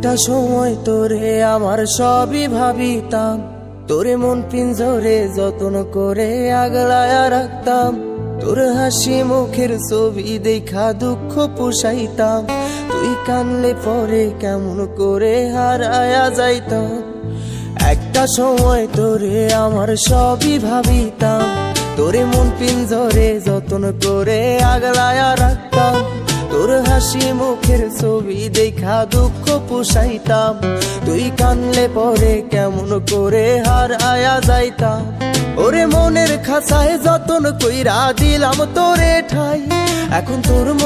একটা সময় তোরে আমার সবই ভাবিতাম, তোরে মন পিঞ্জরে যত্ন করে আগলায়া রাখতাম। তোর হাসি মুখের ছবি দেখা দুঃখ পুষাইতাম, তুই কানলে পরে কেমন করে হারায়া যাইতাম। একটা সময় তোরে আমার সবই ভাবিতাম, তোরে মন পিঞ্জরে যত্ন করে আগলায়া রাখতাম। তোর হাসি মুখের ছবি দেখা দুঃখ পুষাইতাম, তুই কানলে পরে কেমন করে হারায়া যাইতাম। ওরে মনের খাঁচায় যতন কইরা দিলাম তোরে ঠাই, এখন তোর